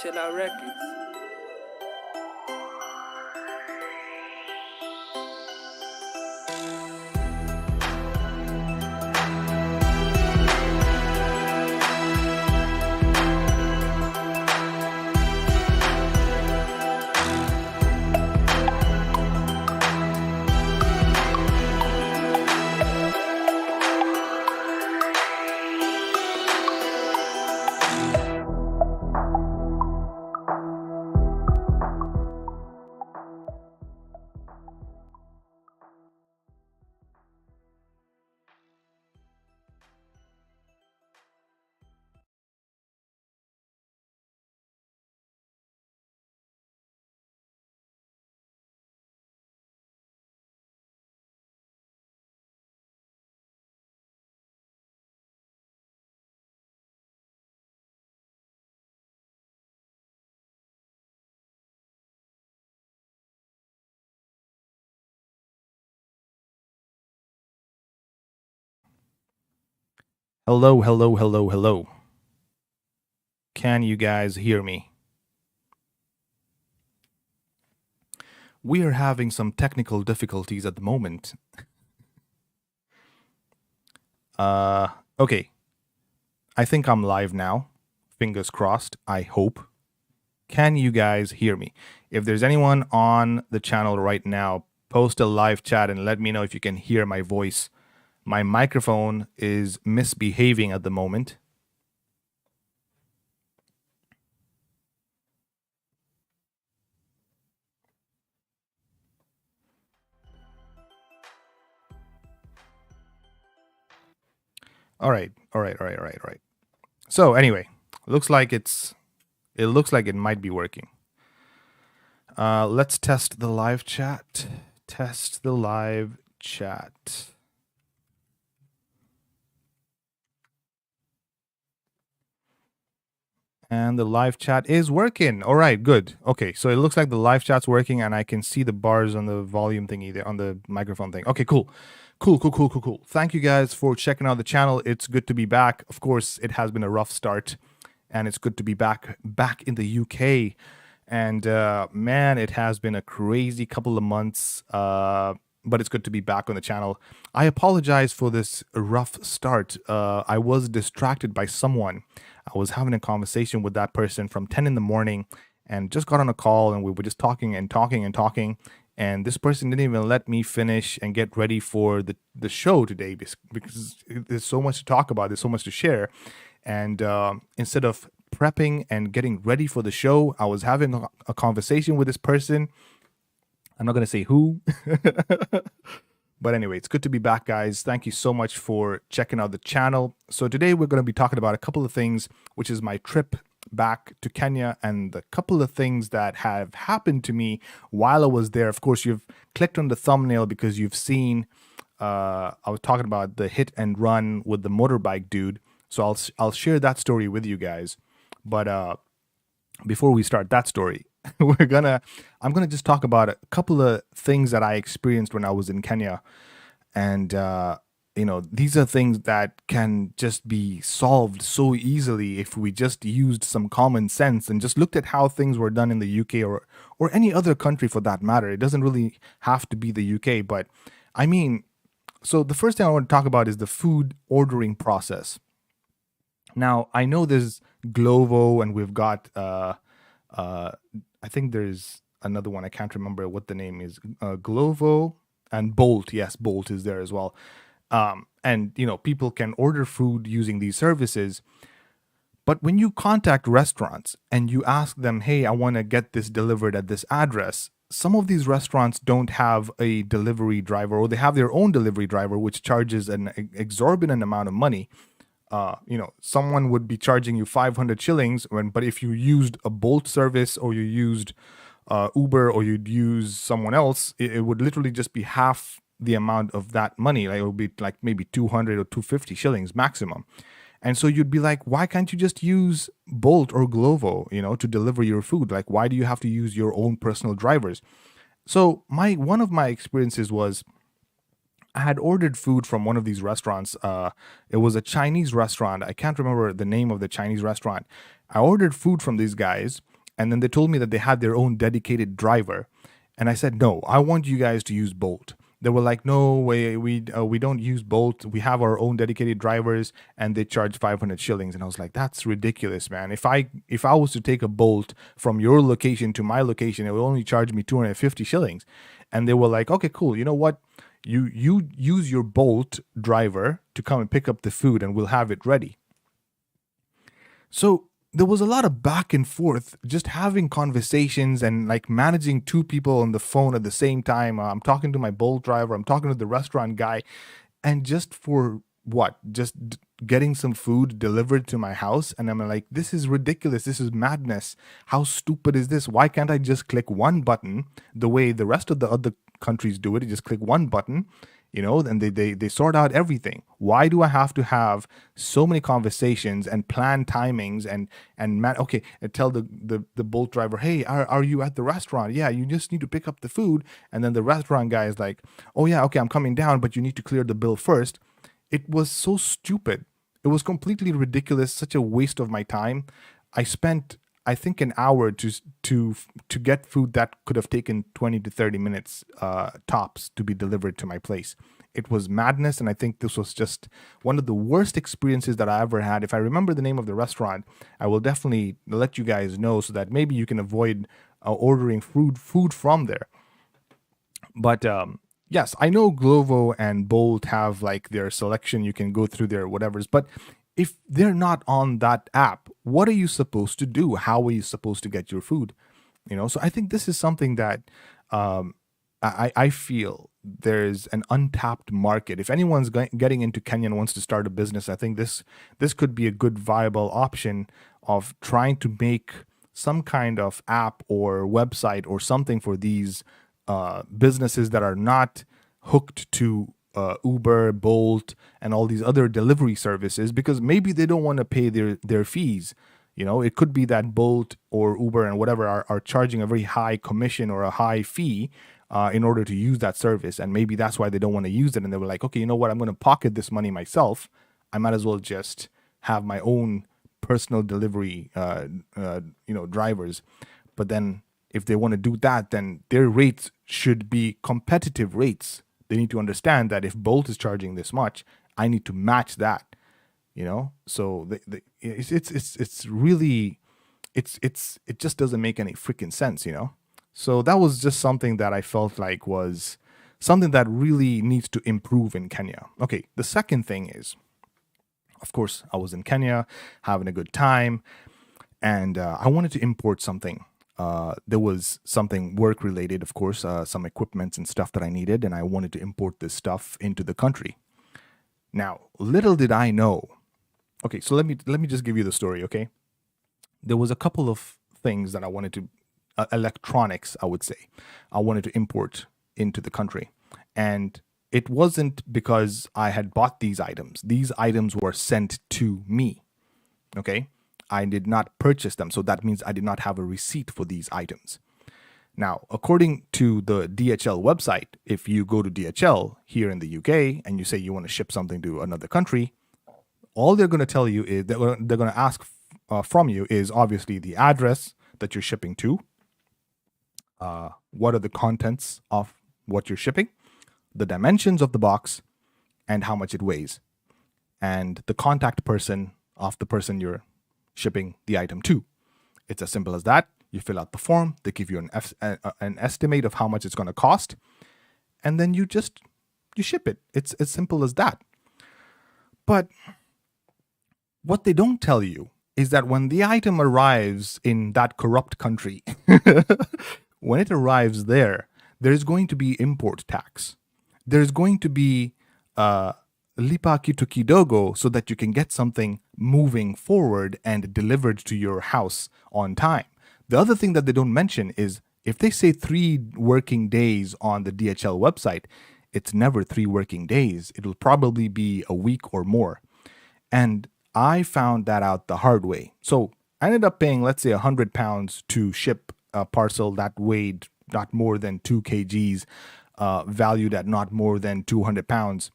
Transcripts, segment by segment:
Chill Out Records. Hello, hello, hello, hello. Can you guys hear me? We are having some technical difficulties at the moment. Okay. I think I'm live now. Fingers crossed, I hope. Can you guys hear me? If there's anyone on the channel right now, post a live chat and let me know if you can hear my voice. My microphone is misbehaving at the moment. All right. So anyway, looks like it looks like it might be working. Let's test the live chat. Test the live chat. And the live chat is working. All right, good. Okay, so it looks like the live chat's working and I can see the bars on the volume thingy there, on the microphone thing. Okay, cool. Cool. Thank you guys for checking out the channel. It's good to be back. Of course, it has been a rough start and it's good to be back in the UK. And man, it has been a crazy couple of months, but it's good to be back on the channel. I apologize for this rough start. I was distracted by someone. I was having a conversation with that person from 10 in the morning and just got on a call and we were just talking. And this person didn't even let me finish and get ready for the show today because there's so much to talk about. There's so much to share. And instead of prepping and getting ready for the show, I was having a conversation with this person. I'm not going to say who. But anyway, it's good to be back, guys. Thank you so much for checking out the channel. So today we're going to be talking about a couple of things, which is my trip back to Kenya and the couple of things that have happened to me while I was there. Of course, you've clicked on the thumbnail because you've seen I was talking about the hit and run with the motorbike dude. So I'll share that story with you guys. But before we start that story, I'm gonna just talk about a couple of things that I experienced when I was in Kenya, and these are things that can just be solved so easily if we just used some common sense and just looked at how things were done in the UK or any other country for that matter. It doesn't really have to be the UK, but I mean, so the first thing I want to talk about is the food ordering process. Now, I know there's Glovo and we've got I think there's another one. I can't remember what the name is. Glovo and Bolt. Yes, Bolt is there as well. And people can order food using these services. But when you contact restaurants and you ask them, hey, I want to get this delivered at this address, some of these restaurants don't have a delivery driver, or they have their own delivery driver, which charges an exorbitant amount of money. Someone would be charging you 500 shillings but if you used a Bolt service or you used Uber or you'd use someone else, it would literally just be half the amount of that money. Like it would be like maybe 200 or 250 shillings maximum. And so you'd be like, why can't you just use Bolt or Glovo, to deliver your food? Like, why do you have to use your own personal drivers? So one of my experiences was I had ordered food from one of these restaurants. It was a Chinese restaurant. I can't remember the name of the Chinese restaurant. I ordered food from these guys, And then they told me that they had their own dedicated driver. And I said, no, I want you guys to use Bolt. They were like, no way, we don't use Bolt. We have our own dedicated drivers, and they charge 500 shillings. And I was like, that's ridiculous, man. If I was to take a Bolt from your location to my location, it would only charge me 250 shillings. And they were like, okay, cool. You know what? You use your Bolt driver to come and pick up the food, and we'll have it ready. So there was a lot of back and forth, just having conversations and like managing two people on the phone at the same time. I'm talking to my Bolt driver, I'm talking to the restaurant guy, and just for what? Just getting some food delivered to my house. And I'm like, this is ridiculous. This is madness. How stupid is this? Why can't I just click one button the way the rest of the other countries do it? You just click one button, and they sort out everything. Why do I have to have so many conversations and plan timings and tell the Bolt driver, hey, are you at the restaurant? Yeah, you just need to pick up the food. And then the restaurant guy is like, oh yeah, okay, I'm coming down, but you need to clear the bill first. It was so stupid. It was completely ridiculous, such a waste of my time. I spent, I think, an hour to get food that could have taken 20 to 30 minutes tops to be delivered to my place. It was madness, and I think this was just one of the worst experiences that I ever had. If I remember the name of the restaurant, I will definitely let you guys know so that maybe you can avoid ordering food from there. But yes, I know Glovo and Bolt have like their selection. You can go through their whatevers, but if they're not on that app, what are you supposed to do? How are you supposed to get your food? So I think this is something that I feel there's an untapped market. If anyone's getting into Kenya and wants to start a business, I think this could be a good viable option of trying to make some kind of app or website or something for these businesses that are not hooked to Uber, Bolt, and all these other delivery services, because maybe they don't want to pay their fees. It could be that Bolt or Uber and whatever are charging a very high commission or a high fee in order to use that service. And maybe that's why they don't want to use it. And they were like, okay, you know what? I'm going to pocket this money myself. I might as well just have my own personal delivery, drivers. But then if they want to do that, then their rates should be competitive rates. They need to understand that if Bolt is charging this much, I need to match that. So it's really it just doesn't make any freaking sense. So that was just something that I felt like was something that really needs to improve in Kenya. Okay, the second thing is, of course, I was in Kenya having a good time, and I wanted to import something. There was something work related, of course, some equipment and stuff that I needed, and I wanted to import this stuff into the country. Now, little did I know. Okay, so let me just give you the story, okay? There was a couple of things that I wanted to, electronics, I would say, I wanted to import into the country. And it wasn't because I had bought these items. These items were sent to me, okay? I did not purchase them, so that means I did not have a receipt for these items. Now, according to the DHL website, if you go to DHL here in the UK and you say you want to ship something to another country, all they're going to tell you is they're going to ask from you is obviously the address that you're shipping to, what are the contents of what you're shipping, the dimensions of the box, and how much it weighs, and the contact person of the person you're shipping the item to. It's as simple as that. You fill out the form, they give you an estimate of how much it's going to cost, and then you ship it. It's as simple as that. But what they don't tell you is that when the item arrives in that corrupt country, when it arrives there's going to be import tax. There's going to be lipa kitu kidogo so that you can get something moving forward and delivered to your house on time. The other thing that they don't mention is if they say 3 working days on the DHL website, it's never 3 working days. It'll probably be a week or more. And I found that out the hard way. So I ended up paying, let's say, £100 to ship a parcel that weighed not more than 2 kgs, valued at not more than £200,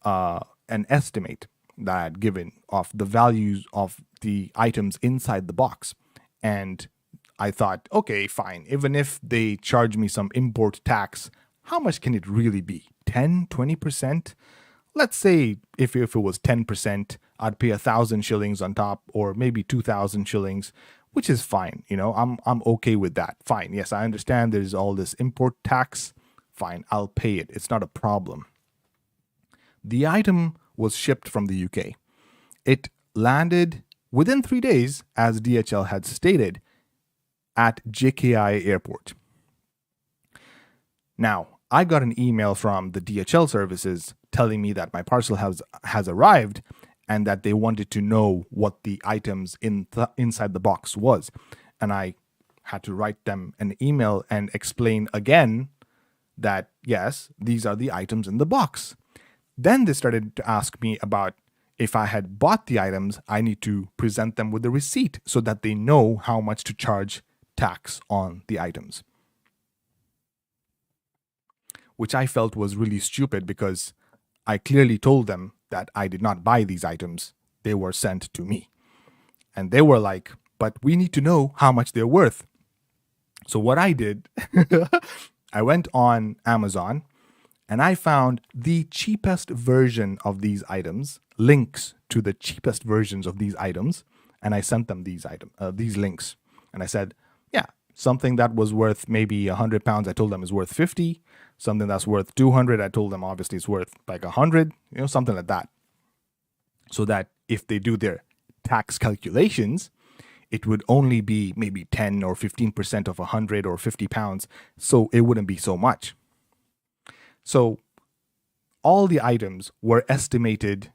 an estimate that I had given of the values of the items inside the box. And I thought, okay, fine. Even if they charge me some import tax, how much can it really be? 10, 20%? Let's say if it was 10%, I'd pay 1,000 shillings on top, or maybe 2,000 shillings, which is fine. I'm okay with that. Fine. Yes, I understand there's all this import tax. Fine, I'll pay it. It's not a problem. The item was shipped from the UK. It landed within 3 days, as DHL had stated, at JKI Airport. Now, I got an email from the DHL services telling me that my parcel has arrived and that they wanted to know what the items inside the box was. And I had to write them an email and explain again that, yes, these are the items in the box. Then they started to ask me about if I had bought the items, I need to present them with a receipt so that they know how much to charge tax on the items. Which I felt was really stupid because I clearly told them that I did not buy these items. They were sent to me. And they were like, but we need to know how much they're worth. So what I did, I went on Amazon and I found the cheapest version of these items, links to the cheapest versions of these items, and I sent them these links. And I said, yeah, something that was worth maybe £100, I told them is worth 50. Something that's worth 200, I told them obviously it's worth like 100, something like that. So that if they do their tax calculations, it would only be maybe 10 or 15% of 100 or 50 pounds. So it wouldn't be so much. So all the items were estimated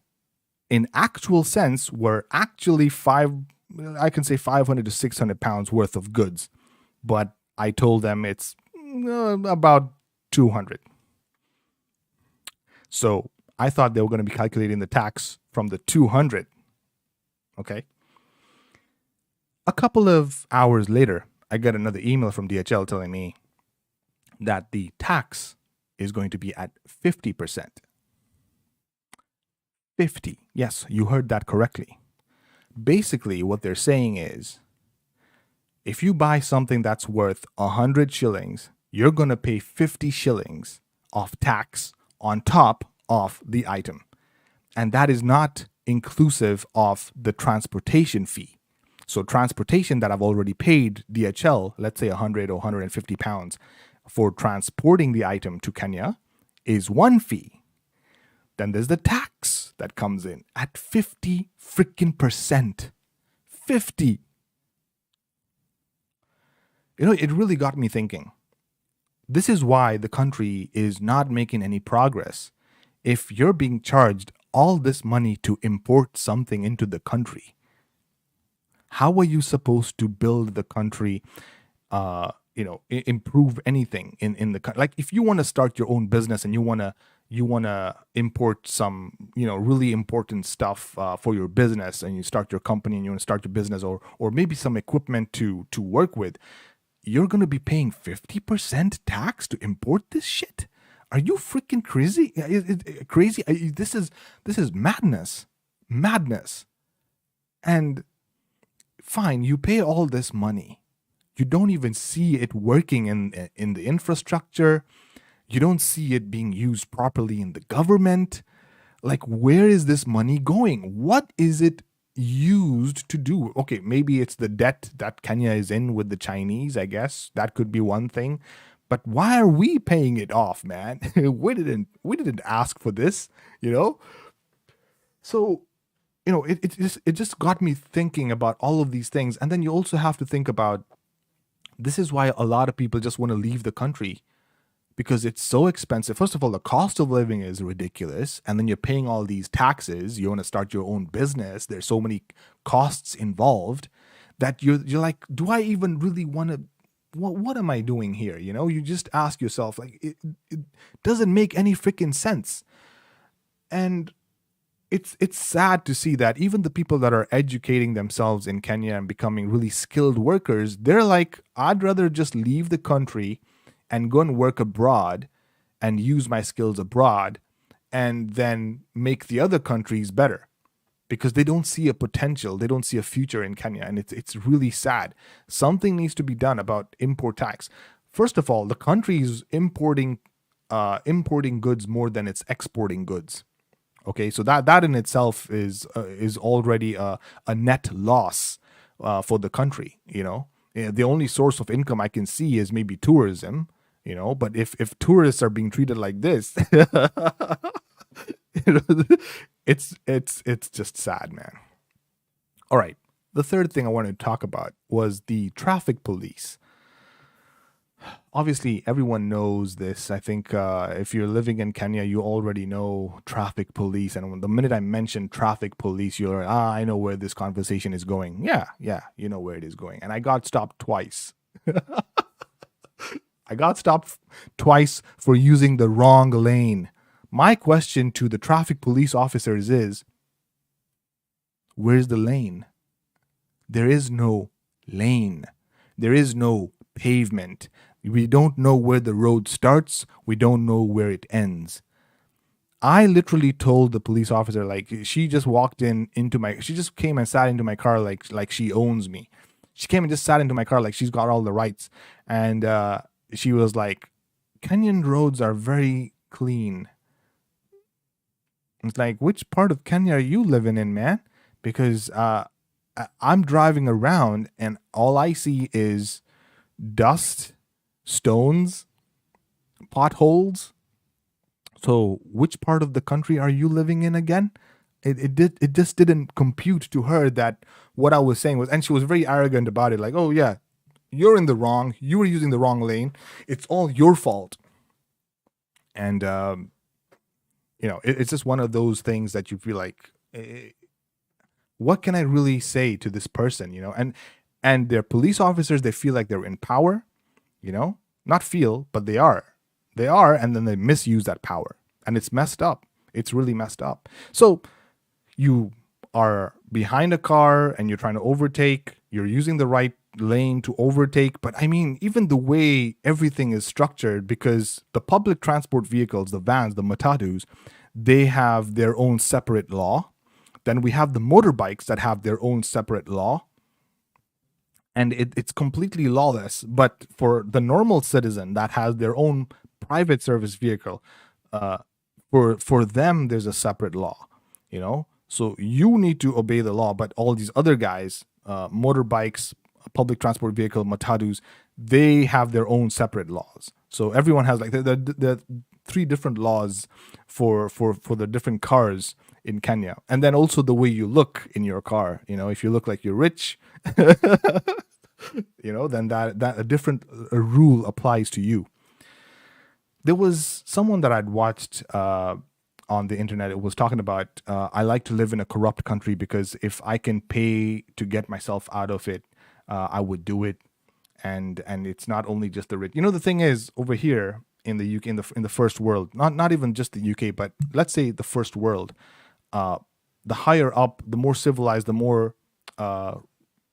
in actual sense were actually 500 to 600 pounds worth of goods. But I told them it's about 200. So I thought they were going to be calculating the tax from the 200. Okay. A couple of hours later, I got another email from DHL telling me that the tax is going to be at 50%. 50. Yes, you heard that correctly. Basically, what they're saying is, if you buy something that's worth 100 shillings, you're going to pay 50 shillings of tax on top of the item. And that is not inclusive of the transportation fee. So transportation that I've already paid DHL, let's say 100 or 150 pounds for transporting the item to Kenya, is one fee. Then there's the tax that comes in at 50 freaking percent. 50. It really got me thinking. This is why the country is not making any progress. If you're being charged all this money to import something into the country, how are you supposed to build the country, improve anything in the country? Like if you want to start your own business and you want to import some, really important stuff for your business, and you start your company and you want to start your business or maybe some equipment to work with, you're going to be paying 50% tax to import this shit? Are you freaking crazy? Crazy? This is madness. Madness. And fine, you pay all this money. You don't even see it working in the infrastructure. You don't see it being used properly in the government. Like, where is this money going? What is it used to do? Okay, maybe it's the debt that Kenya is in with the Chinese, I guess. That could be one thing. But why are we paying it off, man? we didn't ask for this, So, it just got me thinking about all of these things. And then you also have to think about, this is why a lot of people just want to leave the country, because it's so expensive. First of all, the cost of living is ridiculous. And then you're paying all these taxes. You want to start your own business. There's so many costs involved that you're like, do I even really want to, what am I doing here? You just ask yourself, like, it doesn't make any freaking sense. And it's sad to see that even the people that are educating themselves in Kenya and becoming really skilled workers, they're like, I'd rather just leave the country and go and work abroad and use my skills abroad and then make the other countries better. because they don't see a potential, they don't see a future in Kenya, and it's really sad. Something needs to be done about import tax. First of all, the country is importing goods more than it's exporting goods. Okay, so that in itself is already a net loss for the country. The only source of income I can see is maybe tourism. But if tourists are being treated like this, it's just sad, man. All right, the third thing I wanted to talk about was the traffic police. Obviously, everyone knows this. I think if you're living in Kenya, you already know traffic police. And the minute I mention traffic police, you're like, I know where this conversation is going. Yeah, you know where it is going. And I got stopped twice. I got stopped twice for using the wrong lane. My question to the traffic police officers is, where's the lane? There is no lane. There is no pavement. We don't know where the road starts. We don't know where it ends. I literally told the police officer, like, she just she just came and sat into my car like she owns me. She came and just sat into my car like she's got all the rights. And she was like, Kenyan roads are very clean. It's like, which part of Kenya are you living in, man? Because I'm driving around and all I see is dust, stones, potholes. So which part of the country are you living in again? It just didn't compute to her that what I was saying was, and she was very arrogant about it, like, oh yeah, you're in the wrong, you were using the wrong lane, it's all your fault. And it's just one of those things that you feel like, what can I really say to this person? And they're police officers, they feel like they're in power, not feel, but they are, and then they misuse that power, and it's messed up. It's really messed up. So you are behind a car and you're trying to overtake, you're using the right lane to overtake. But I mean, even the way everything is structured, because the public transport vehicles, the vans, the matatus, they have their own separate law. Then we have the motorbikes that have their own separate law. And it's completely lawless. But for the normal citizen that has their own private service vehicle, for them, there's a separate law, So you need to obey the law, but all these other guys, motorbikes, public transport vehicle, matatus, they have their own separate laws. So everyone has like the three different laws for the different cars in Kenya. And then also the way you look in your car, if you look like you're rich, then that a different rule applies to you. There was someone that I'd watched on the internet. It was talking about, I like to live in a corrupt country because if I can pay to get myself out of it, I would do it. And it's not only just the rich. The thing is, over here in the UK, in the first world, not even just the UK, but let's say the first world, the higher up, the more civilized, the more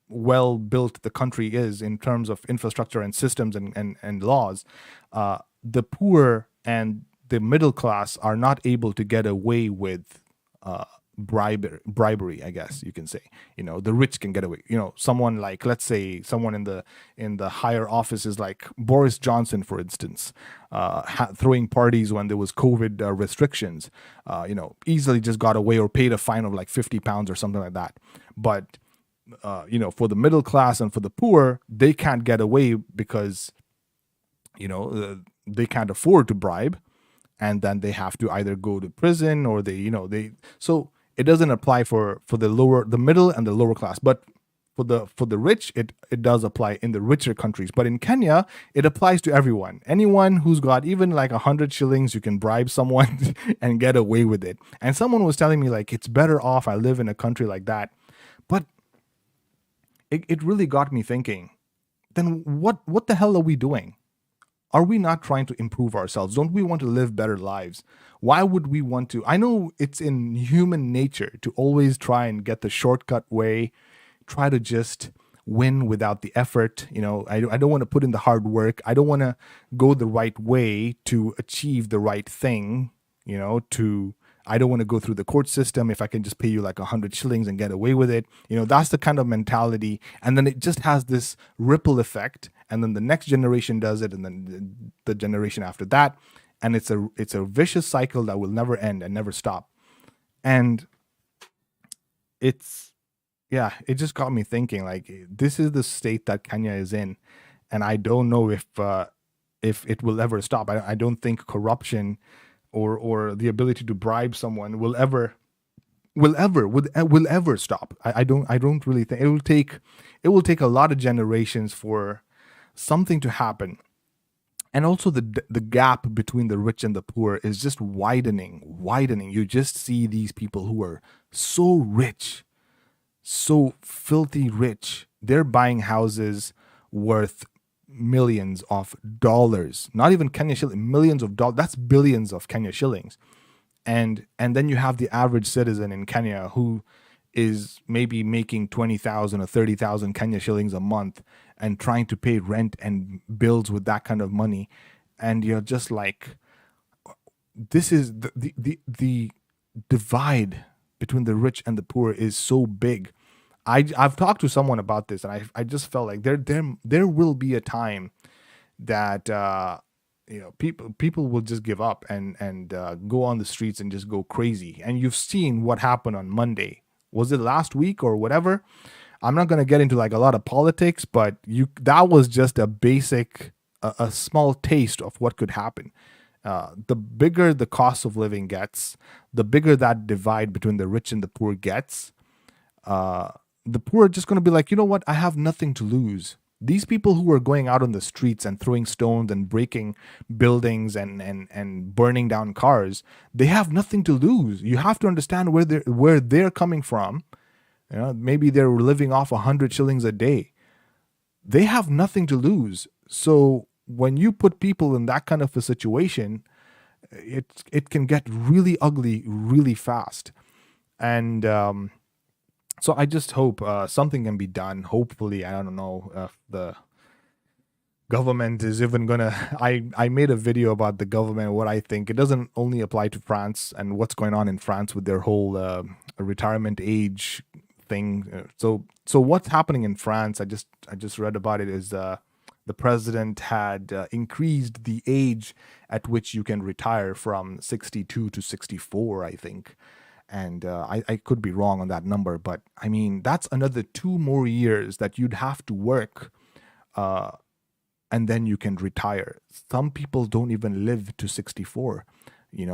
well built the country is in terms of infrastructure and systems and laws, the poor and the middle class are not able to get away with bribery, I guess you can say. The rich can get away. Someone like, let's say, someone in the higher offices, like Boris Johnson, for instance, throwing parties when there was COVID restrictions, easily just got away or paid a fine of like £50 or something like that. But for the middle class and for the poor, they can't get away because they can't afford to bribe, and then they have to either go to prison or so it doesn't apply for the middle and the lower class. But for the rich, it does apply in the richer countries. But in Kenya, it applies to everyone. Anyone who's got even like 100 shillings, you can bribe someone and get away with it. And someone was telling me, like, it's better off I live in a country like that. But it really got me thinking, then what the hell are we doing? Are we not trying to improve ourselves? Don't we want to live better lives? Why would we want to? I know it's in human nature to always try and get the shortcut way, try to just win without the effort. I don't want to put in the hard work. I don't want to go the right way to achieve the right thing, to I don't want to go through the court system. If I can just pay you like 100 shillings and get away with it, that's the kind of mentality. And then it just has this ripple effect. And then the next generation does it, and then the generation after that, and it's a vicious cycle that will never end and never stop. And it's yeah, it just got me thinking, like, this is the state that Kenya is in, and I don't know if it will ever stop. I don't think corruption or the ability to bribe someone will ever stop. I don't really think it will take a lot of generations for something to happen. And also the gap between the rich and the poor is just widening. You just see these people who are so rich, so filthy rich. They're buying houses worth millions of dollars, not even Kenya shillings, millions of dollars. That's billions of Kenya shillings. And then you have the average citizen in Kenya who is maybe making 20,000 or 30,000 Kenya shillings a month and trying to pay rent and bills with that kind of money. And you're just like, this is the divide between the rich and the poor is so big. I've talked to someone about this, and I just felt like there will be a time that people will just give up and go on the streets and just go crazy. And you've seen what happened on Monday. Was it last week or whatever? I'm not going to get into like a lot of politics, but that was just a basic, a small taste of what could happen. The bigger the cost of living gets, the bigger that divide between the rich and the poor gets. The poor are just going to be like, you know what? I have nothing to lose. These people who are going out on the streets and throwing stones and breaking buildings and burning down cars, they have nothing to lose. You have to understand where they're coming from. Maybe they're living off 100 shillings a day. They have nothing to lose. So when you put people in that kind of a situation, it can get really ugly really fast. And so I just hope something can be done. Hopefully, I don't know if the government is even gonna. I made a video about the government, what I think. It doesn't only apply to France and what's going on in France with their whole retirement age thing. So what's happening in France? I just read about it. Is the president had increased the age at which you can retire from 62 to 64, I think. And I could be wrong on that number, but I mean, that's another 2 more years that you'd have to work, and then you can retire. Some people don't even live to 64.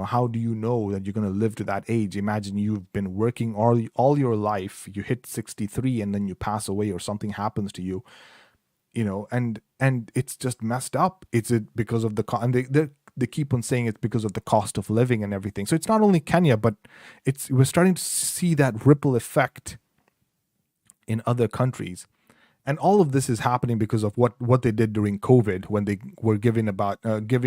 How do you know that you're going to live to that age? Imagine you've been working all your life, you hit 63, and then you pass away or something happens to you, and it's just messed up. It's because of and they keep on saying it's because of the cost of living and everything. So it's not only Kenya, but we're starting to see that ripple effect in other countries. And all of this is happening because of what they did during COVID, when they were giving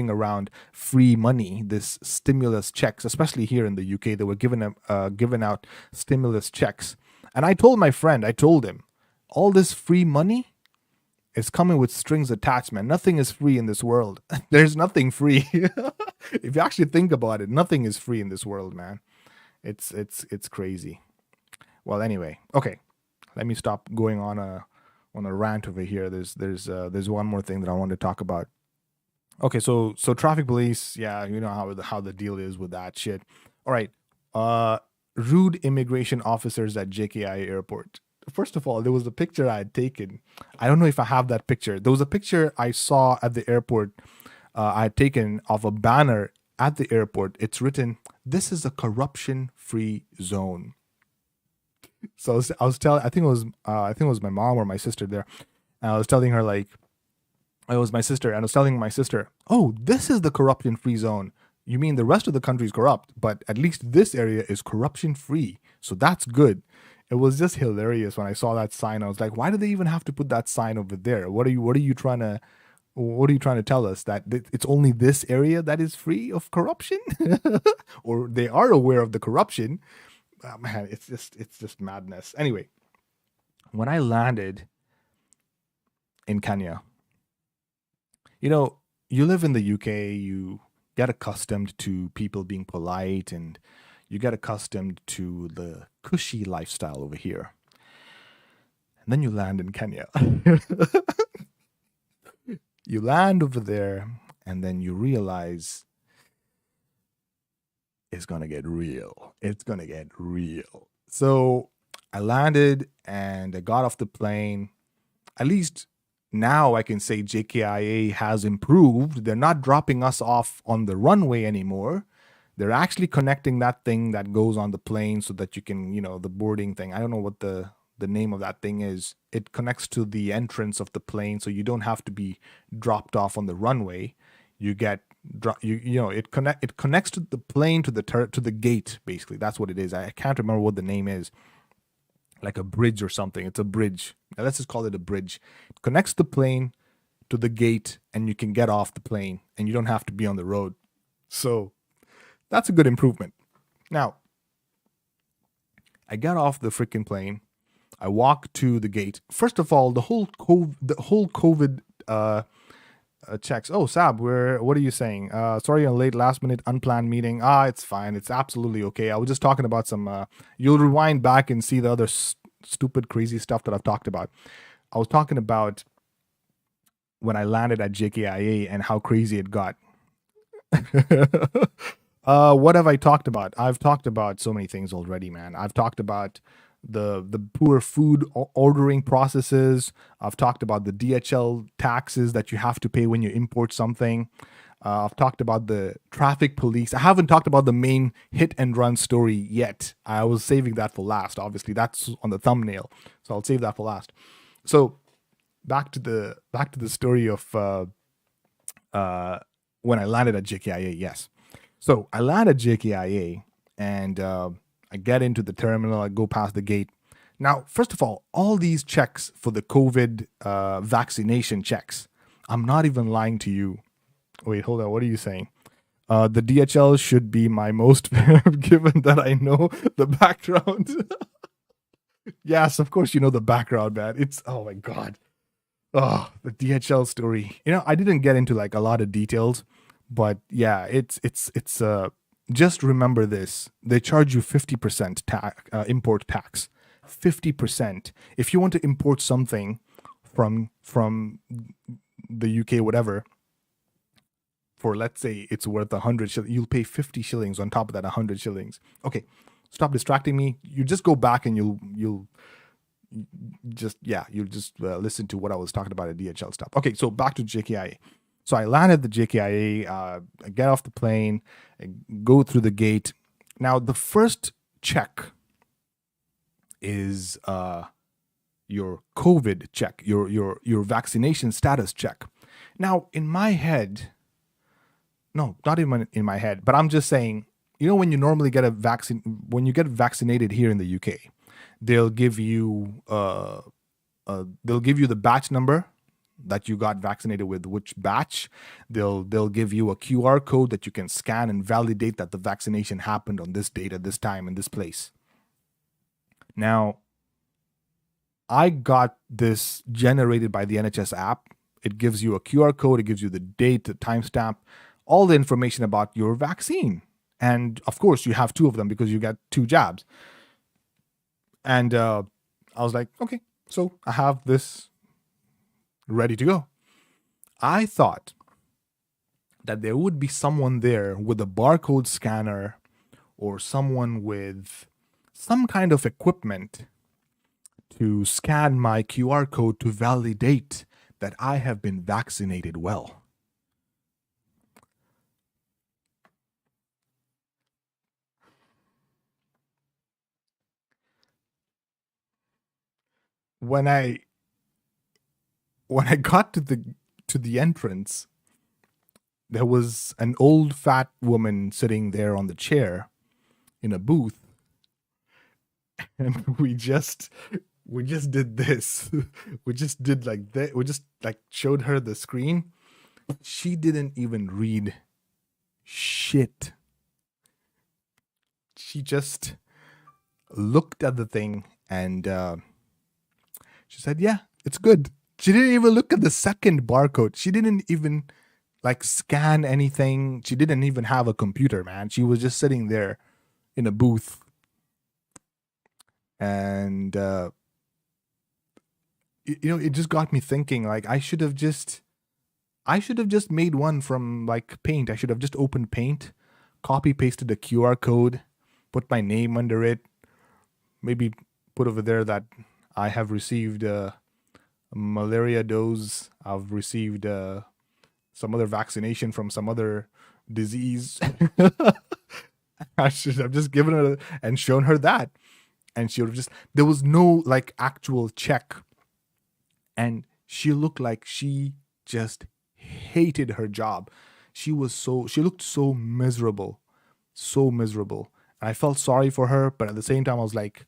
around free money, this stimulus checks, especially here in the UK. They were giving out stimulus checks. And I told him, all this free money is coming with strings attached, man. Nothing is free in this world. There's nothing free. If you actually think about it, nothing is free in this world, man. It's crazy. Well, anyway, okay. Let me stop going on a rant over here. There's one more thing that I want to talk about. Okay, so traffic police, yeah, you know how the deal is with that shit. All right. Rude immigration officers at JKI airport. First of all, there was a picture I had taken. I don't know if I have that picture. There was a picture I saw at the airport I had taken of a banner at the airport. It's written, "This is a corruption-free zone." So I was telling, I think it was my mom or my sister there. And I was telling her, like, it was my sister, and I was telling my sister, "Oh, this is the corruption-free zone. You mean the rest of the country is corrupt, but at least this area is corruption-free. So that's good." It was just hilarious when I saw that sign. I was like, why do they even have to put that sign over there? What are you trying to tell us, that it's only this area that is free of corruption? Or they are aware of the corruption? Man, it's just madness. Anyway, when I landed in Kenya, you live in the UK, you get accustomed to people being polite, and you get accustomed to the cushy lifestyle over here. And then you land in Kenya. You land over there, and then you realize it's going to get real. It's going to get real. So I landed and I got off the plane. At least now I can say JKIA has improved. They're not dropping us off on the runway anymore. They're actually connecting that thing that goes on the plane so that you can, the boarding thing. I don't know what the name of that thing is. It connects to the entrance of the plane, so you don't have to be dropped off on the runway. You get it connects to the plane to the gate. Basically, that's what it is. I can't remember what the name is. Like a bridge or something. It's a bridge. Now, let's just call it a bridge. It connects the plane to the gate, and you can get off the plane, and you don't have to be on the road. So that's a good improvement. Now, I get off the freaking plane. I walk to the gate. First of all, the whole COVID checks. Oh, Sab, what are you saying? Sorry, a late last minute unplanned meeting. It's fine. It's absolutely okay. I was just talking about some, you'll rewind back and see the other stupid, crazy stuff that I've talked about. I was talking about when I landed at JKIA and how crazy it got. What have I talked about? I've talked about so many things already, man. I've talked about the poor food ordering processes. I've talked about the DHL taxes that you have to pay when you import something. I've talked about the traffic police. I haven't talked about the main hit and run story yet. I was saving that for last. Obviously, that's on the thumbnail, so I'll save that for last. So back to the story of when I landed at JKIA. Yes, so I land at JKIA and I get into the terminal, I go past the gate. Now, first of all these checks for the COVID vaccination checks, I'm not even lying to you. Wait, hold on. What are you saying? The DHL should be my most given that I know the background. Yes, of course you know the background, man. It's, oh my God. Oh, the DHL story. I didn't get into like a lot of details, but yeah, it's just remember this. They charge you 50% import tax. 50%. If you want to import something from the UK, whatever, for let's say it's worth 100 shillings, you'll pay 50 shillings on top of that 100 shillings. Okay, stop distracting me. You just go back and you'll just listen to what I was talking about at DHL stuff. Okay, so back to JKIA. So I land at the JKIA, I get off the plane, I go through the gate. Now, the first check is your COVID check, your vaccination status check. Now, in my head, no, not even in my head, but I'm just saying, when you normally get when you get vaccinated here in the UK, they'll give you the batch number that you got vaccinated with, which batch. They'll give you a QR code that you can scan and validate that the vaccination happened on this date at this time in this place. Now, I got this generated by the NHS app. It gives you a QR code, it gives you the date, the timestamp, all the information about your vaccine. And of course, you have two of them because you got 2 jabs. And I was like, okay, so I have this ready to go. I thought that there would be someone there with a barcode scanner or someone with some kind of equipment to scan my QR code to validate that I have been vaccinated well. When I got to the entrance, there was an old fat woman sitting there on the chair in a booth, and we just did this. We just did like that. We just like showed her the screen. She didn't even read shit. She just looked at the thing and she said, yeah, it's good. She didn't even look at the second barcode. She didn't even like scan anything. She didn't even have a computer, man. She was just sitting there in a booth, and it just got me thinking. Like, I should have just made one from like Paint. I should have just opened Paint, copy pasted the QR code, put my name under it, maybe put over there that I have received a malaria dose. I've received some other vaccination from some other disease. I should have just given her and shown her that. And she would have just, there was no like actual check. And she looked like she just hated her job. She looked so miserable, so miserable. And I felt sorry for her, but at the same time, I was like,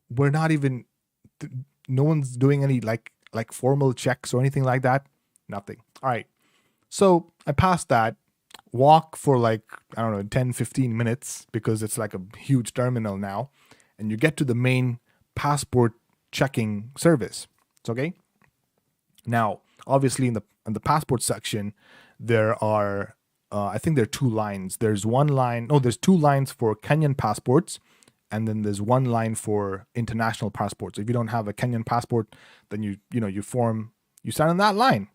we're not even, no one's doing any like formal checks or anything like that. Nothing. All right. So I passed that, walk for like, I don't know, 10, 15 minutes because it's like a huge terminal now. And you get to the main passport checking service. It's okay. Now, obviously, in the passport section, there are, I think there are two lines. There's two lines for Kenyan passports, and then there's one line for international passports. If you don't have a Kenyan passport, then you stand in that line.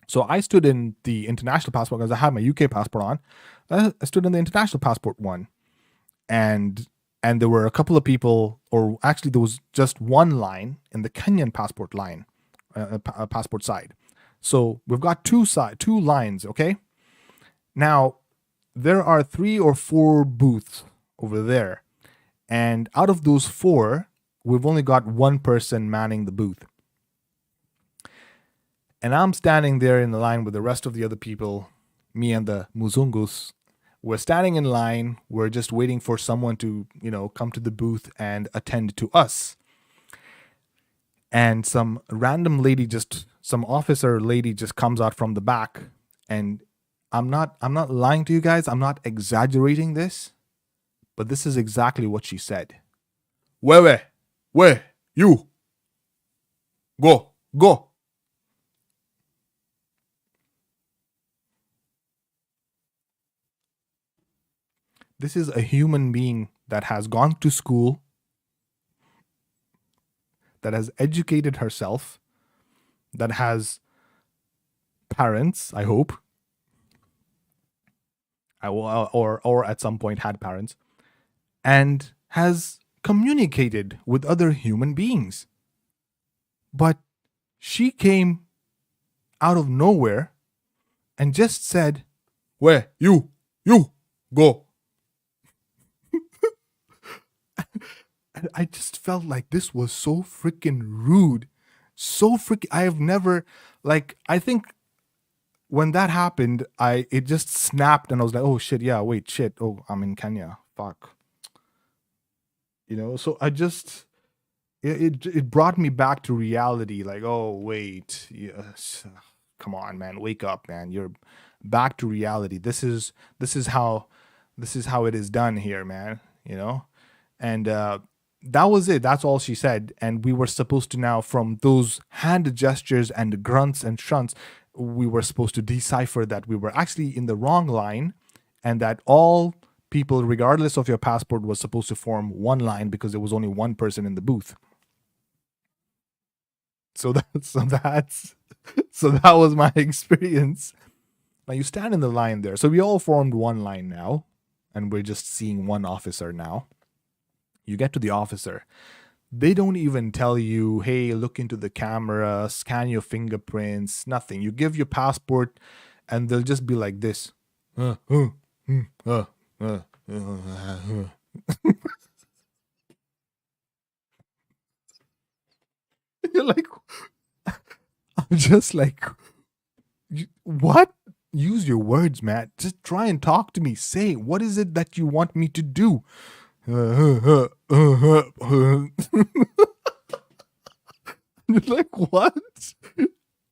So I stood in the international passport because I had my UK passport on. I stood in the international passport one, and there were a couple of people, or actually there was just one line in the Kenyan passport line, passport side. So we've got two lines. Okay. Now there are 3 or 4 booths over there, and out of those 4, we've only got one person manning the booth. And I'm standing there in the line with the rest of the other people, me and the Muzungus. We're standing in line. We're just waiting for someone to, come to the booth and attend to us. And some officer lady just comes out from the back. And I'm not lying to you guys. I'm not exaggerating this, but this is exactly what she said. Where, you, go. This is a human being that has gone to school, that has educated herself, that has parents, I hope, or at some point had parents, and has communicated with other human beings. But she came out of nowhere and just said, "Where, you, go." And I just felt like this was so freaking rude. I have never, I think when that happened, it just snapped and I was like, oh shit, yeah, wait, shit. Oh, I'm in Kenya. Fuck. So I just, it brought me back to reality. Like, oh, wait. Yes. Come on, man. Wake up, man. You're back to reality. This is how it is done here, man. And that was it. That's all she said. And we were supposed to now, from those hand gestures and grunts and shunts, we were supposed to decipher that we were actually in the wrong line, and that all people, regardless of your passport, was supposed to form one line because there was only one person in the booth. So that was my experience. Now you stand in the line there. So we all formed one line now, and we're just seeing one officer now. You get to the officer. They don't even tell you, hey, look into the camera, scan your fingerprints, nothing. You give your passport and they'll just be like this. You're like, I'm just like, what? Use your words, man. Just try and talk to me. Say, what is it that you want me to do? You're like, what?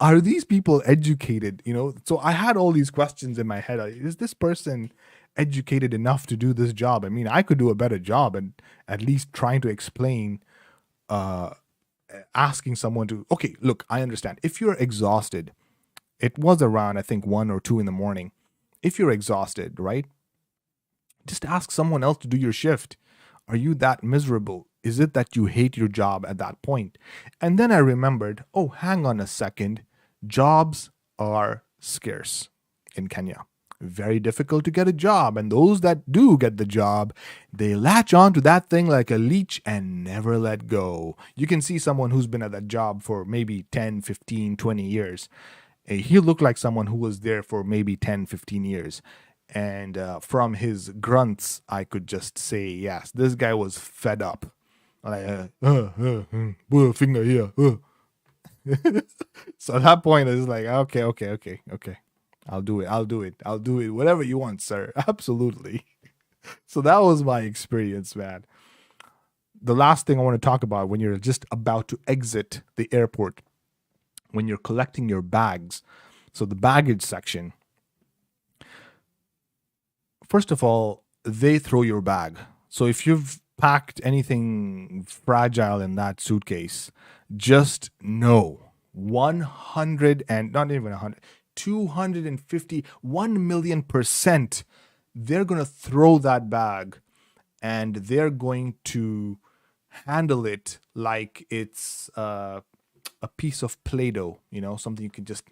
Are these people educated? So I had all these questions in my head. Is this person educated enough to do this job? I mean, I could do a better job and at least trying to explain, asking someone to, okay, look, I understand. If you're exhausted, it was around, I think, 1 or 2 in the morning. If you're exhausted, right? Just ask someone else to do your shift. Are you that miserable? Is it that you hate your job at that point? And then I remembered, oh, hang on a second. Jobs are scarce in Kenya. Very difficult to get a job. And those that do get the job, they latch on to that thing like a leech and never let go. You can see someone who's been at that job for maybe 10, 15, 20 years. He looked like someone who was there for maybe 10, 15 years. And from his grunts, I could just say, yes, this guy was fed up. Like, finger here. So at that point, it's like, okay. I'll do it. Whatever you want, sir. Absolutely. So that was my experience, man. The last thing I want to talk about when you're just about to exit the airport, when you're collecting your bags. So the baggage section, first of all, they throw your bag. So if you've packed anything fragile in that suitcase, just know 100 and not even 100, 250, 1,000,000%, they're going to throw that bag and they're going to handle it like it's a piece of Play-Doh, something you can just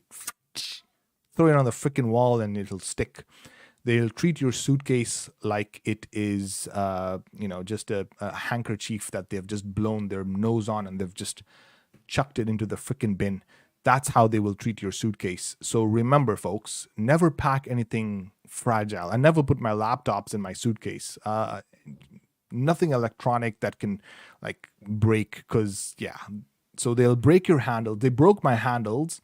throw it on the freaking wall and it'll stick. They'll treat your suitcase like it is, just a handkerchief that they've just blown their nose on and they've just chucked it into the freaking bin. That's how they will treat your suitcase. So remember, folks, never pack anything fragile. I never put my laptops in my suitcase. Nothing electronic that can break, because so they'll break your handle. They broke my handles,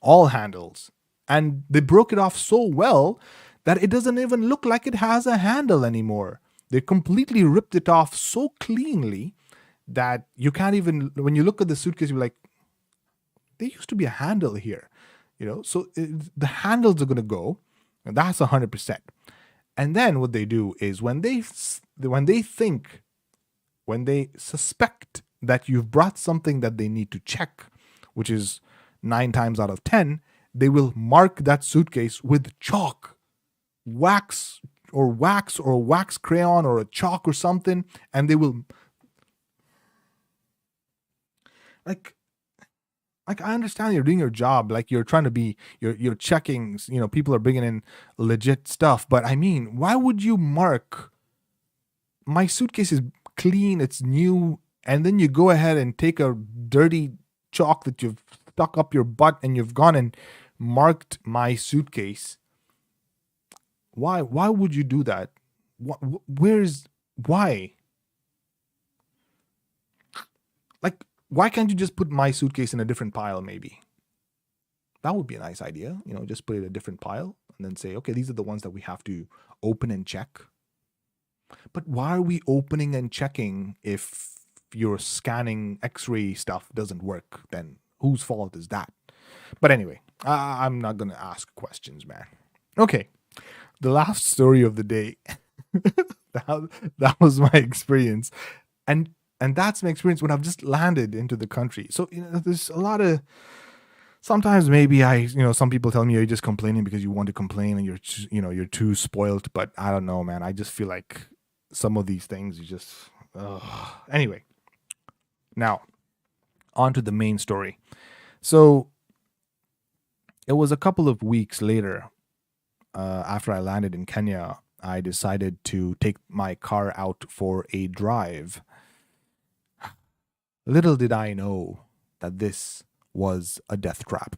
all handles, and they broke it off so well that it doesn't even look like it has a handle anymore. They completely ripped it off so cleanly that you can't even, when you look at the suitcase, you're like, there used to be a handle here, So the handles are going to go, and that's 100%. And then what they do is when they suspect that you've brought something that they need to check, which is 9 times out of 10, they will mark that suitcase with chalk, wax or wax crayon or a chalk or something, and they will I understand you're doing your job, like you're trying to be, you're checking, people are bringing in legit stuff, but I mean, why would you mark, my suitcase is clean, it's new, and then you go ahead and take a dirty chalk that you've stuck up your butt and you've gone and marked my suitcase? Why would you do that? Why? Why can't you just put my suitcase in a different pile, maybe? That would be a nice idea, just put it in a different pile and then say, okay, these are the ones that we have to open and check. But why are we opening and checking if your scanning x-ray stuff doesn't work? Then whose fault is that? But anyway, I'm not going to ask questions, man. Okay, the last story of the day. that was my experience. And that's my experience when I've just landed into the country. So, there's a lot of, sometimes maybe some people tell me you're just complaining because you want to complain and you're too spoiled. But I don't know, man. I just feel like some of these things you just, anyway. Now, on to the main story. So it was a couple of weeks later, after I landed in Kenya, I decided to take my car out for a drive. Little did I know that this was a death trap.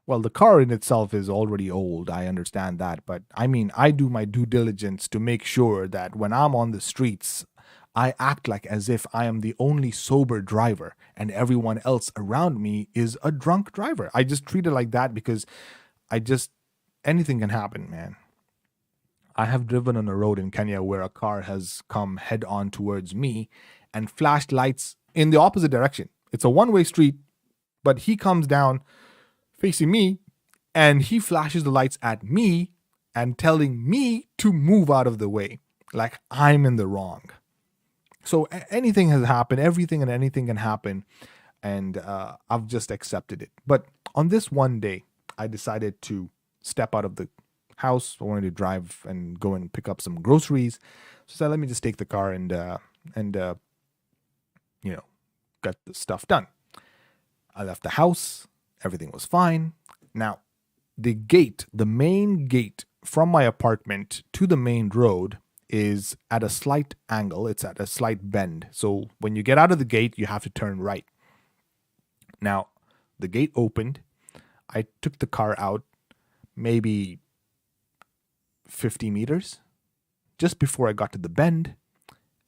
Well, the car in itself is already old, I understand that, but I mean, I do my due diligence to make sure that when I'm on the streets, I act like as if I am the only sober driver and everyone else around me is a drunk driver. I just treat it like that because anything can happen, man. I have driven on a road in Kenya where a car has come head on towards me and flashed lights in the opposite direction. It's a one-way street, but he comes down facing me and he flashes the lights at me and telling me to move out of the way, like I'm in the wrong. So anything has happened, everything and anything can happen, and I've just accepted it. But on this one day, I decided to step out of the house. I wanted to drive and go and pick up some groceries. So I said, let me just take the car and you know, got the stuff done. I left the house. Everything was fine. Now, the main gate from my apartment to the main road is at a slight angle. It's at a slight bend. So when you get out of the gate, you have to turn right. Now, the gate opened. I took the car out maybe 50 meters just before I got to the bend.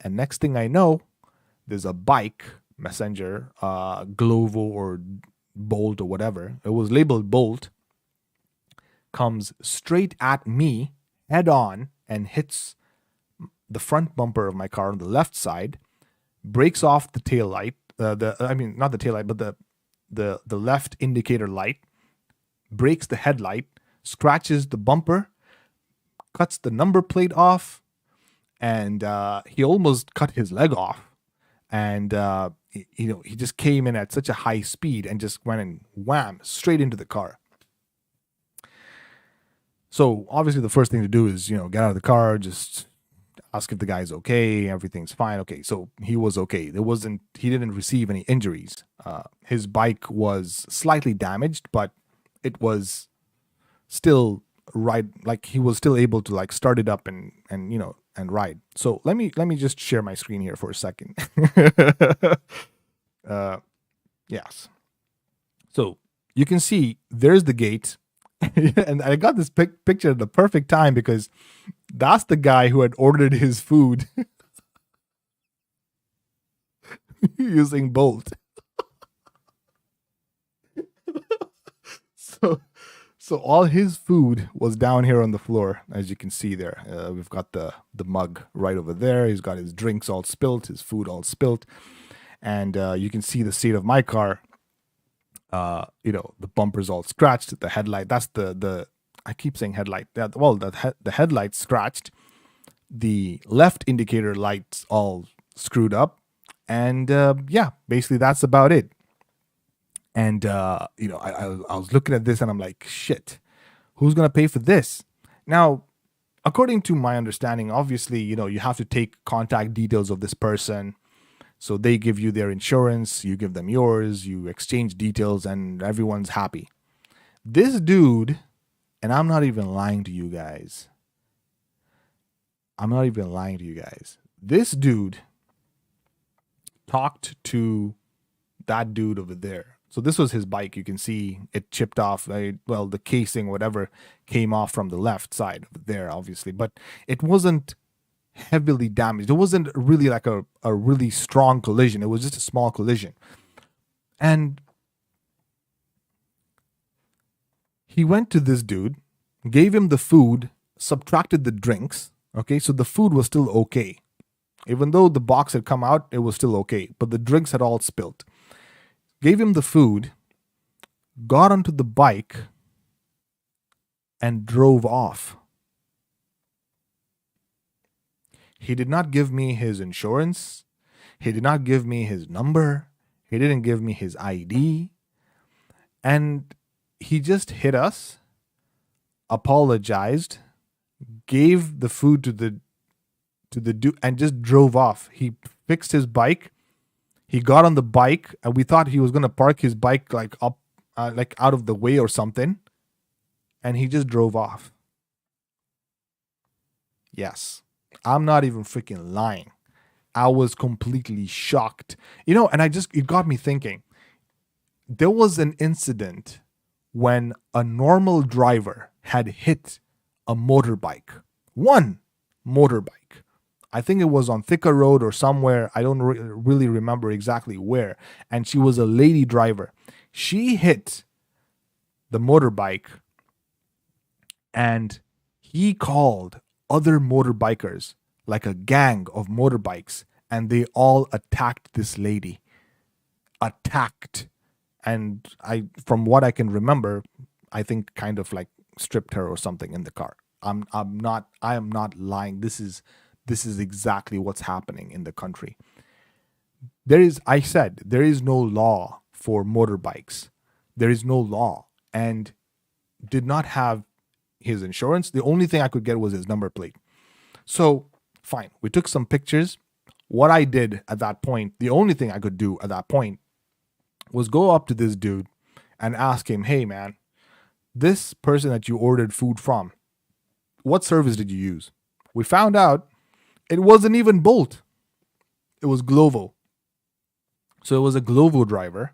And next thing I know, there's a bike, Messenger, Glovo or Bolt or whatever. It was labeled Bolt. Comes straight at me head on and hits the front bumper of my car on the left side, breaks off the tail light, not the tail light, but the left indicator light, breaks the headlight, scratches the bumper, cuts the number plate off, and he almost cut his leg off. And he just came in at such a high speed and just went and wham straight into the car. So obviously the first thing to do is, get out of the car, just ask if the guy's okay, everything's fine. Okay, so he was okay. He didn't receive any injuries. His bike was slightly damaged, but it was still he was still able to start it up and ride. So let me just share my screen here for a second. Yes. So you can see there's the gate. And I got this picture at the perfect time because that's the guy who had ordered his food using Bolt. So all his food was down here on the floor, as you can see there. We've got the mug right over there. He's got his drinks all spilt, his food all spilt. And you can see the state of my car. The bumper's all scratched, the headlight, that's the I keep saying headlight. The headlight scratched, the left indicator light's all screwed up, and basically that's about it. And I was looking at this and I'm like, shit, who's gonna pay for this? Now, according to my understanding, obviously, you have to take contact details of this person. So they give you their insurance, you give them yours, you exchange details, and everyone's happy. This dude, and I'm not even lying to you guys. This dude talked to that dude over there. So this was his bike. You can see it chipped off. The casing, whatever, came off from the left side over there, obviously. But it wasn't heavily damaged. It wasn't really like a really strong collision. It was just a small collision. And he went to this dude, gave him the food, subtracted the drinks. Okay, so the food was still okay. Even though the box had come out, it was still okay. But the drinks had all spilt. Gave him the food, got onto the bike, and drove off. He did not give me his insurance. He did not give me his number. He didn't give me his ID. And he just hit us, apologized, gave the food to the dude, and just drove off. He fixed his bike. He got on the bike, and we thought he was going to park his bike up out of the way or something. And he just drove off. Yes. I'm not even freaking lying. I was completely shocked. And it got me thinking. There was an incident when a normal driver had hit a motorbike. One motorbike. I think it was on Thika Road or somewhere. I don't really remember exactly where. And she was a lady driver. She hit the motorbike and he called other motorbikers, like a gang of motorbikes, and they all attacked this lady. And from what I can remember, I think kind of stripped her or something in the car. I am not lying. This is exactly what's happening in the country. There is no law for motorbikes. There is no law, and did not have his insurance. The only thing I could get was his number plate. So fine, we took some pictures. What I did at that point, the only thing I could do at that point was go up to this dude and ask him, hey man, this person that you ordered food from, what service did you use? We found out it wasn't even Bolt. It was Glovo. So it was a Glovo driver.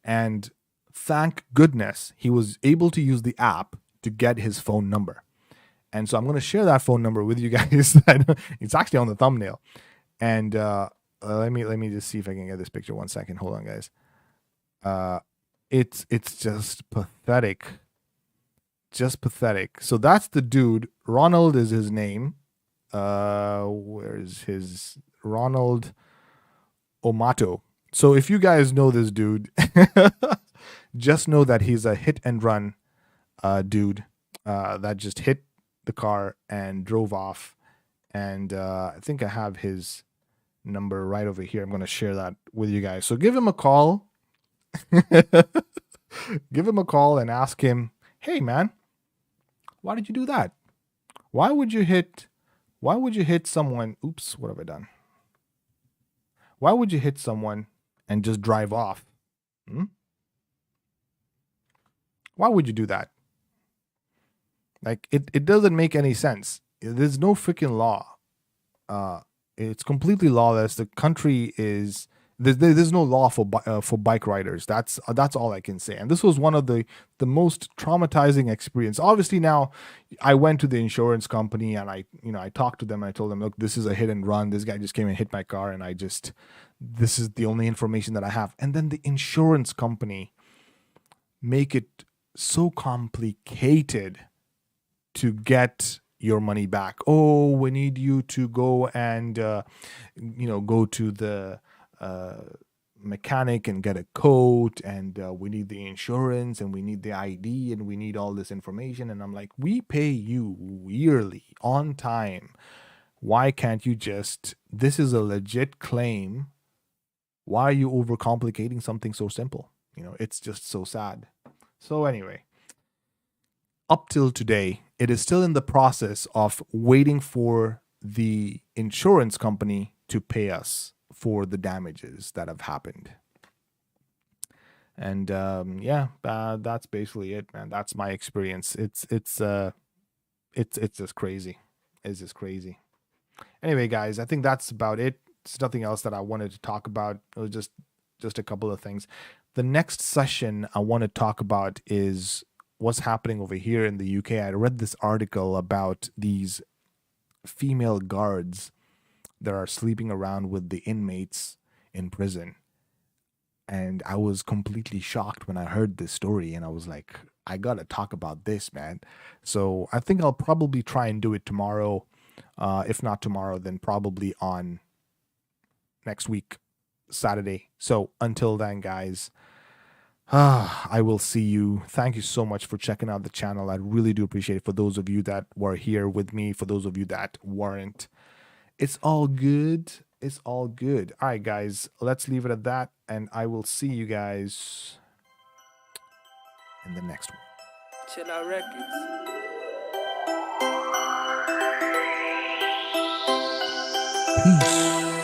And thank goodness he was able to use the app to get his phone number. And so I'm going to share that phone number with you guys. It's actually on the thumbnail. And let me just see if I can get this picture. 1 second. Hold on, guys. It's just pathetic. Just pathetic. So that's the dude. Ronald is his name. Where's his Ronald Omato? So if you guys know this dude, just know that he's a hit and run dude that just hit the car and drove off. And I think I have his number right over here. I'm going to share that with you guys. So give him a call. Give him a call and ask him, hey man, why did you do that? Why would you hit someone? Oops, what have I done? Why would you hit someone and just drive off? Why would you do that? Like, it doesn't make any sense. There's no freaking law. It's completely lawless. The country is there's no law for bike riders. That's all I can say. And this was one of the most traumatizing experience. Obviously, now I went to the insurance company and I talked to them and I told them, look, this is a hit and run. This guy just came and hit my car, and this is the only information that I have. And then the insurance company make it so complicated to get your money back. Oh, we need you to go and go to the mechanic and get a quote, and we need the insurance, and we need the ID, and we need all this information. And I'm like, we pay you yearly on time. Why can't you just, this is a legit claim. Why are you overcomplicating something so simple? It's just so sad. So anyway, up till today, it is still in the process of waiting for the insurance company to pay us for the damages that have happened. And that's basically it, man. That's my experience. It's just crazy. It's just crazy. Anyway, guys, I think that's about it. There's nothing else that I wanted to talk about. It was just a couple of things. The next session I want to talk about is what's happening over here in the UK. I read this article about these female guards that are sleeping around with the inmates in prison. And I was completely shocked when I heard this story, and I was like, I gotta talk about this, man. So I think I'll probably try and do it tomorrow. If not tomorrow, then probably on next week, Saturday. So until then, guys, I will see you. Thank you so much for checking out the channel. I really do appreciate it. For those of you that were here with me, for those of you that weren't, it's all good. It's all good. All right, guys, let's leave it at that. And I will see you guys in the next one. Chill Out Records. Peace.